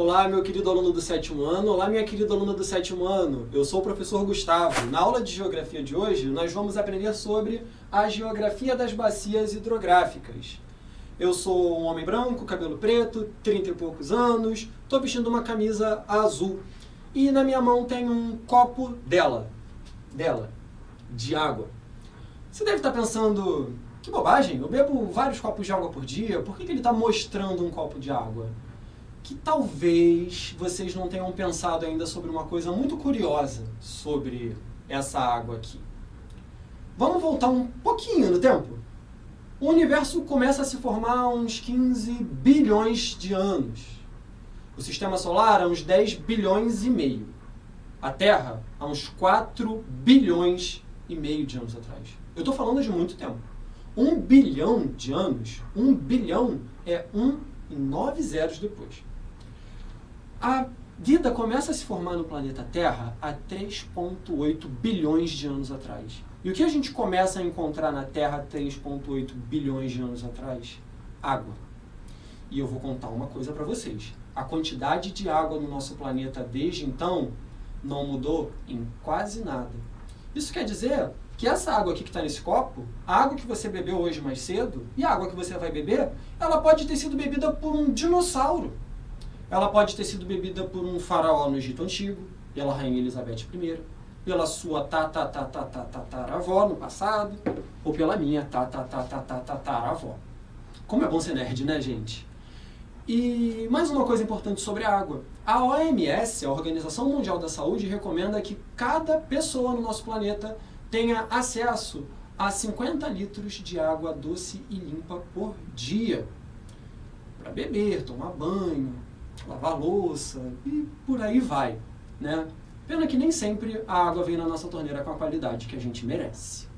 Olá, meu querido aluno do 7º ano. Olá, minha querida aluna do 7º ano. Eu sou o professor Gustavo. Na aula de geografia de hoje, nós vamos aprender sobre a geografia das bacias hidrográficas. Eu sou um homem branco, cabelo preto, 30 e poucos anos, estou vestindo uma camisa azul. E na minha mão tem um copo de água. Você deve estar pensando, que bobagem, eu bebo vários copos de água por dia, por que ele está mostrando um copo de água? Que talvez vocês não tenham pensado ainda sobre uma coisa muito curiosa sobre essa água aqui. Vamos voltar um pouquinho no tempo? O universo começa a se formar há uns 15 bilhões de anos. O sistema solar há uns 10 bilhões e meio. A Terra há uns 4 bilhões e meio de anos atrás. Eu estou falando de muito tempo. 1 bilhão de anos, 1 bilhão é 1 e 9 zeros depois. A vida começa a se formar no planeta Terra há 3,8 bilhões de anos atrás. E o que a gente começa a encontrar na Terra há 3,8 bilhões de anos atrás? Água. E eu vou contar uma coisa para vocês. A quantidade de água no nosso planeta desde então não mudou em quase nada. Isso quer dizer que essa água aqui que está nesse copo, a água que você bebeu hoje mais cedo e a água que você vai beber, ela pode ter sido bebida por um dinossauro. Ela pode ter sido bebida por um faraó no Egito Antigo, pela Rainha Elizabeth I, pela sua tataravó no passado, ou pela minha tataravó. Como é bom ser nerd, né, gente? E mais uma coisa importante sobre a água. A OMS, a Organização Mundial da Saúde, recomenda que cada pessoa no nosso planeta tenha acesso a 50 litros de água doce e limpa por dia. Para beber, tomar banho, lavar louça e por aí vai, né? Pena que nem sempre a água vem na nossa torneira com a qualidade que a gente merece.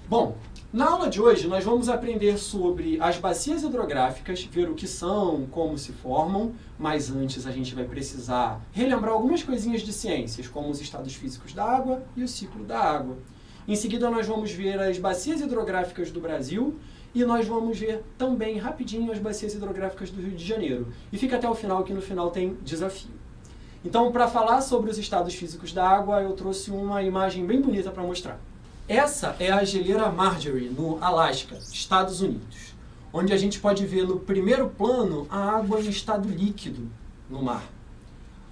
Bom, na aula de hoje nós vamos aprender sobre as bacias hidrográficas, ver o que são, como se formam, mas antes a gente vai precisar relembrar algumas coisinhas de ciências, como os estados físicos da água e o ciclo da água. Em seguida nós vamos ver as bacias hidrográficas do Brasil e nós vamos ver também rapidinho as bacias hidrográficas do Rio de Janeiro. E fica até o final, que no final tem desafio. Então, para falar sobre os estados físicos da água, eu trouxe uma imagem bem bonita para mostrar. Essa é a geleira Marjorie, no Alasca, Estados Unidos, onde a gente pode ver no primeiro plano a água em estado líquido no mar.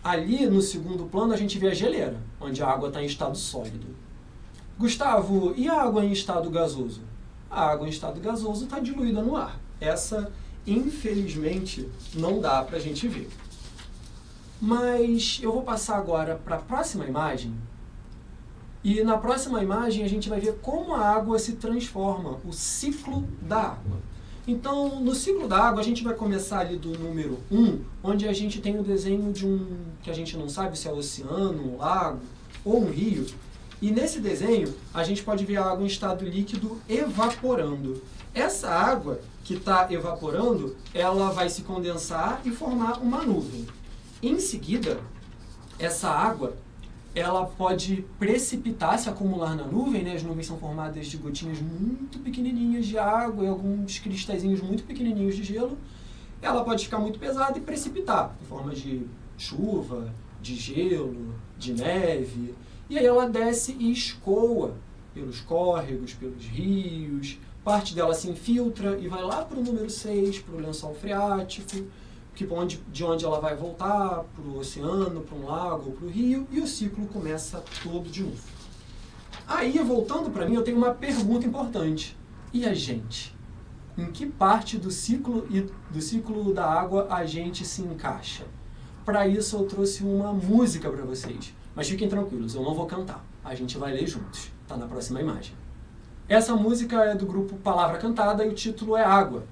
Ali, no segundo plano, a gente vê a geleira, onde a água está em estado sólido. Gustavo, e a água em estado gasoso? A água em estado gasoso está diluída no ar. Essa, infelizmente, não dá para a gente ver. Mas eu vou passar agora para a próxima imagem. E na próxima imagem a gente vai ver como a água se transforma, o ciclo da água. Então, no ciclo da água, a gente vai começar ali do número 1, onde a gente tem o desenho de que a gente não sabe se é oceano, um lago ou um rio. E nesse desenho, a gente pode ver a água em estado líquido evaporando. Essa água que está evaporando, ela vai se condensar e formar uma nuvem. Em seguida, essa água, ela pode precipitar, se acumular na nuvem, né? As nuvens são formadas de gotinhas muito pequenininhas de água e alguns cristalzinhos muito pequenininhos de gelo. Ela pode ficar muito pesada e precipitar, em forma de chuva, de gelo, de neve. E aí ela desce e escoa pelos córregos, pelos rios, parte dela se infiltra e vai lá para o número 6, para o lençol freático, de onde ela vai voltar para o oceano, para um lago ou para o rio, e o ciclo começa todo de novo. Aí, voltando para mim, eu tenho uma pergunta importante. E a gente? Em que parte do ciclo da água a gente se encaixa? Para isso eu trouxe uma música para vocês. Mas fiquem tranquilos, eu não vou cantar. A gente vai ler juntos. Está na próxima imagem. Essa música é do grupo Palavra Cantada e o título é Água.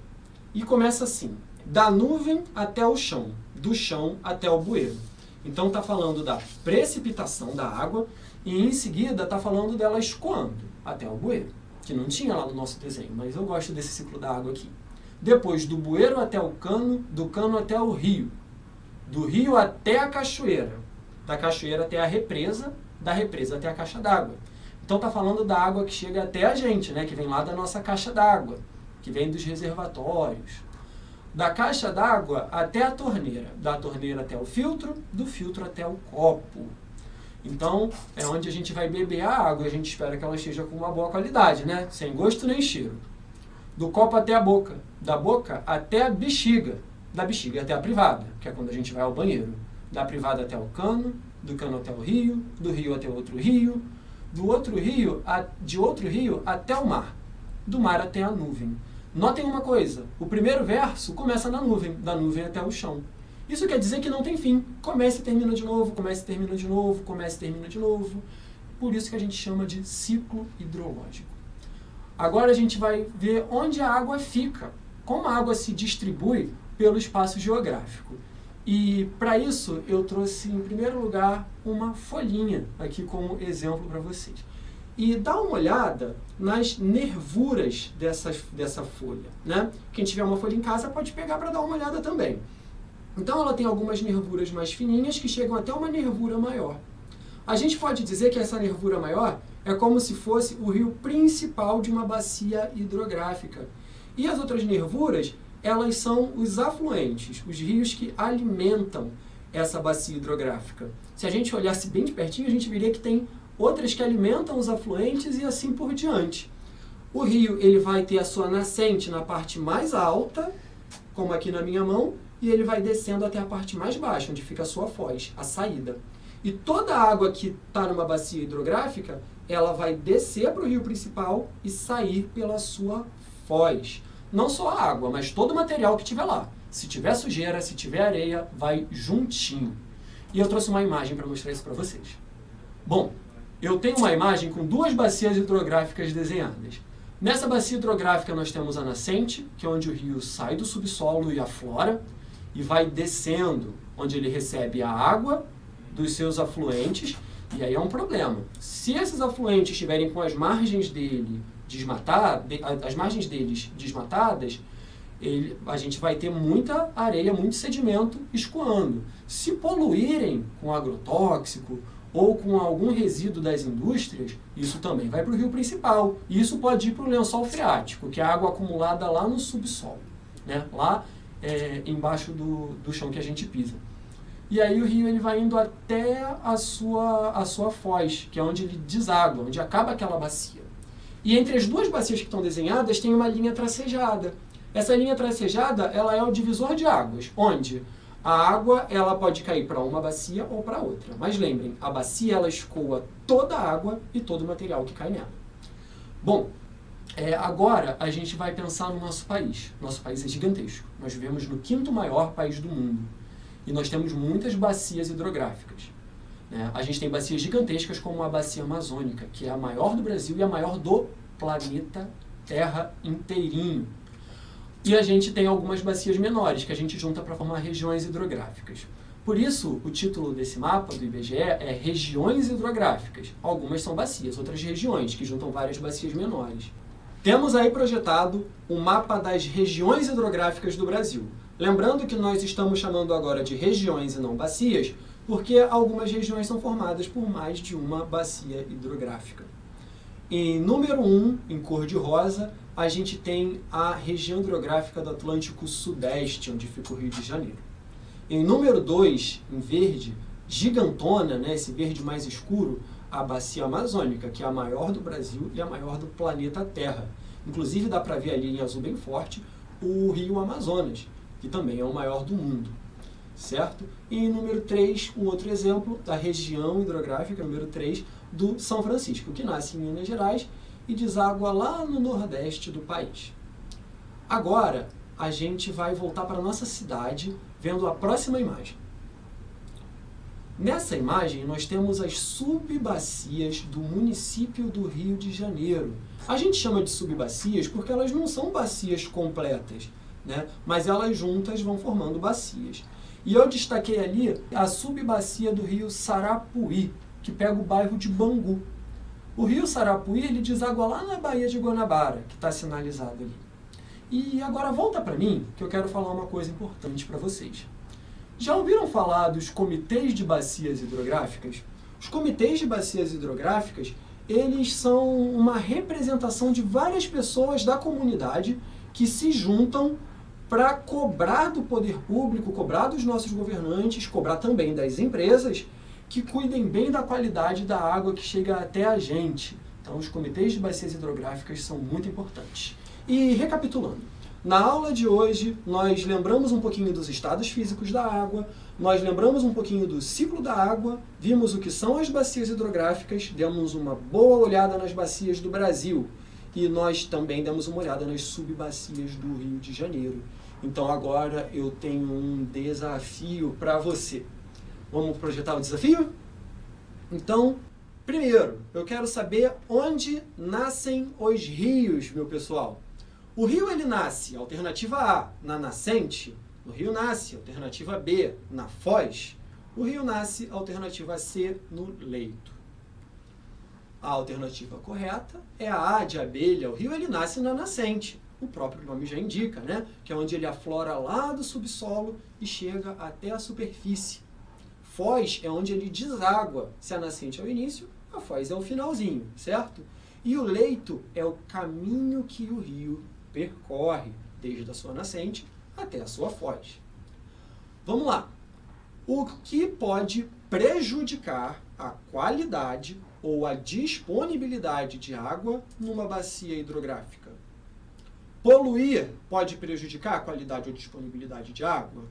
E começa assim: da nuvem até o chão, do chão até o bueiro. Então está falando da precipitação da água e em seguida está falando dela escoando até o bueiro, que não tinha lá no nosso desenho, mas eu gosto desse ciclo da água aqui. Depois do bueiro até o cano, do cano até o rio, do rio até a cachoeira, da cachoeira até a represa, da represa até a caixa d'água. Então está falando da água que chega até a gente, né, que vem lá da nossa caixa d'água, que vem dos reservatórios. Da caixa d'água até a torneira, da torneira até o filtro, do filtro até o copo. Então, é onde a gente vai beber a água, a gente espera que ela esteja com uma boa qualidade, né? Sem gosto nem cheiro. Do copo até a boca, da boca até a bexiga, da bexiga até a privada, que é quando a gente vai ao banheiro. Da privada até o cano, do cano até o rio, do rio até outro rio, do outro rio, de outro rio até o mar, do mar até a nuvem. Notem uma coisa, o primeiro verso começa na nuvem, da nuvem até o chão. Isso quer dizer que não tem fim. Começa e termina de novo, começa e termina de novo, começa e termina de novo. Por isso que a gente chama de ciclo hidrológico. Agora a gente vai ver onde a água fica, como a água se distribui pelo espaço geográfico. E para isso eu trouxe em primeiro lugar uma folhinha aqui como exemplo para vocês. E dá uma olhada nas nervuras dessa folha, né? Quem tiver uma folha em casa pode pegar para dar uma olhada também. Então ela tem algumas nervuras mais fininhas que chegam até uma nervura maior. A gente pode dizer que essa nervura maior é como se fosse o rio principal de uma bacia hidrográfica. E as outras nervuras, elas são os afluentes, os rios que alimentam essa bacia hidrográfica. Se a gente olhasse bem de pertinho, a gente veria que tem outras que alimentam os afluentes e assim por diante. O rio ele vai ter a sua nascente na parte mais alta, como aqui na minha mão, e ele vai descendo até a parte mais baixa, onde fica a sua foz, a saída. E toda a água que está numa bacia hidrográfica, ela vai descer para o rio principal e sair pela sua foz. Não só a água, mas todo o material que tiver lá. Se tiver sujeira, se tiver areia, vai juntinho. E eu trouxe uma imagem para mostrar isso para vocês. Bom, eu tenho uma imagem com duas bacias hidrográficas desenhadas. Nessa bacia hidrográfica nós temos a nascente, que é onde o rio sai do subsolo e aflora, e vai descendo, onde ele recebe a água dos seus afluentes, e aí é um problema. Se esses afluentes estiverem com as margens deles desmatadas, a gente vai ter muita areia, muito sedimento escoando. Se poluírem com agrotóxico ou com algum resíduo das indústrias, isso também vai para o rio principal. E isso pode ir para o lençol freático, que é a água acumulada lá no subsolo, né? Lá embaixo do chão que a gente pisa. E aí o rio ele vai indo até a sua foz, que é onde ele deságua, onde acaba aquela bacia. E entre as duas bacias que estão desenhadas tem uma linha tracejada. Essa linha tracejada ela é o divisor de águas, onde a água ela pode cair para uma bacia ou para outra. Mas lembrem, a bacia ela escoa toda a água e todo o material que cai nela. Bom, agora a gente vai pensar no nosso país. Nosso país é gigantesco. Nós vivemos no 5º maior país do mundo. E nós temos muitas bacias hidrográficas, né? A gente tem bacias gigantescas como a bacia amazônica, que é a maior do Brasil e a maior do planeta Terra inteirinho. E a gente tem algumas bacias menores, que a gente junta para formar regiões hidrográficas. Por isso, o título desse mapa do IBGE é Regiões Hidrográficas. Algumas são bacias, outras regiões, que juntam várias bacias menores. Temos aí projetado um mapa das regiões hidrográficas do Brasil. Lembrando que nós estamos chamando agora de regiões e não bacias, porque algumas regiões são formadas por mais de uma bacia hidrográfica. Em número 1, em cor de rosa, a gente tem a região hidrográfica do Atlântico Sudeste, onde fica o Rio de Janeiro. Em número 2, em verde, gigantona, né, esse verde mais escuro, a bacia amazônica, que é a maior do Brasil e a maior do planeta Terra. Inclusive dá para ver ali em azul bem forte o rio Amazonas, que também é o maior do mundo, certo? E em número 3, um outro exemplo da região hidrográfica, número 3, do São Francisco, que nasce em Minas Gerais e deságua lá no nordeste do país. Agora, a gente vai voltar para a nossa cidade, vendo a próxima imagem. Nessa imagem, nós temos as subbacias do município do Rio de Janeiro. A gente chama de subbacias porque elas não são bacias completas, né? Mas elas juntas vão formando bacias. E eu destaquei ali a subbacia do rio Sarapuí, que pega o bairro de Bangu. O rio Sarapuí ele deságua lá na Baía de Guanabara, que está sinalizado ali. E agora volta para mim, que eu quero falar uma coisa importante para vocês. Já ouviram falar dos comitês de bacias hidrográficas? Os comitês de bacias hidrográficas, eles são uma representação de várias pessoas da comunidade que se juntam para cobrar do poder público, cobrar dos nossos governantes, cobrar também das empresas que cuidem bem da qualidade da água que chega até a gente. Então, os comitês de bacias hidrográficas são muito importantes. E recapitulando, na aula de hoje, nós lembramos um pouquinho dos estados físicos da água, nós lembramos um pouquinho do ciclo da água, vimos o que são as bacias hidrográficas, demos uma boa olhada nas bacias do Brasil e nós também demos uma olhada nas subbacias do Rio de Janeiro. Então agora eu tenho um desafio para você. Vamos projetar o desafio? Então, primeiro, eu quero saber onde nascem os rios, meu pessoal. O rio ele nasce, alternativa A, na nascente. O rio nasce, alternativa B, na foz. O rio nasce, alternativa C, no leito. A alternativa correta é a A de abelha. O rio ele nasce na nascente. O próprio nome já indica, né? Que é onde ele aflora lá do subsolo e chega até a superfície. Foz é onde ele deságua. Se a nascente é o início, a foz é o finalzinho, certo? E o leito é o caminho que o rio percorre, desde a sua nascente até a sua foz. Vamos lá. O que pode prejudicar a qualidade ou a disponibilidade de água numa bacia hidrográfica? Poluir pode prejudicar a qualidade ou disponibilidade de água?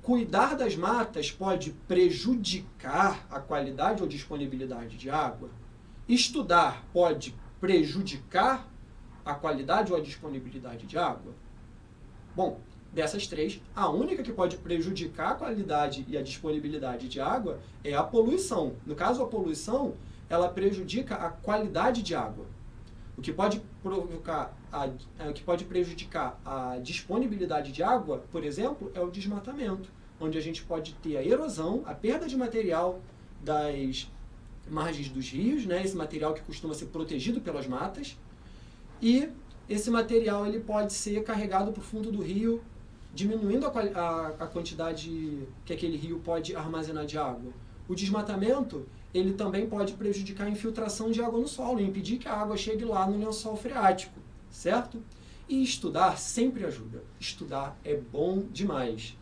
Cuidar das matas pode prejudicar a qualidade ou disponibilidade de água? Estudar pode prejudicar a qualidade ou a disponibilidade de água? Bom, dessas três, a única que pode prejudicar a qualidade e a disponibilidade de água é a poluição. No caso, a poluição, ela prejudica a qualidade de água. O que pode prejudicar a disponibilidade de água, por exemplo, é o desmatamento, onde a gente pode ter a erosão, a perda de material das margens dos rios, né? Esse material que costuma ser protegido pelas matas, e esse material ele pode ser carregado para o fundo do rio, diminuindo a quantidade que aquele rio pode armazenar de água. O desmatamento ele também pode prejudicar a infiltração de água no solo e impedir que a água chegue lá no lençol freático, certo? E estudar sempre ajuda. Estudar é bom demais.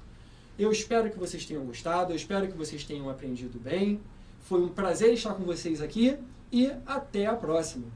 Eu espero que vocês tenham gostado, eu espero que vocês tenham aprendido bem. Foi um prazer estar com vocês aqui e até a próxima.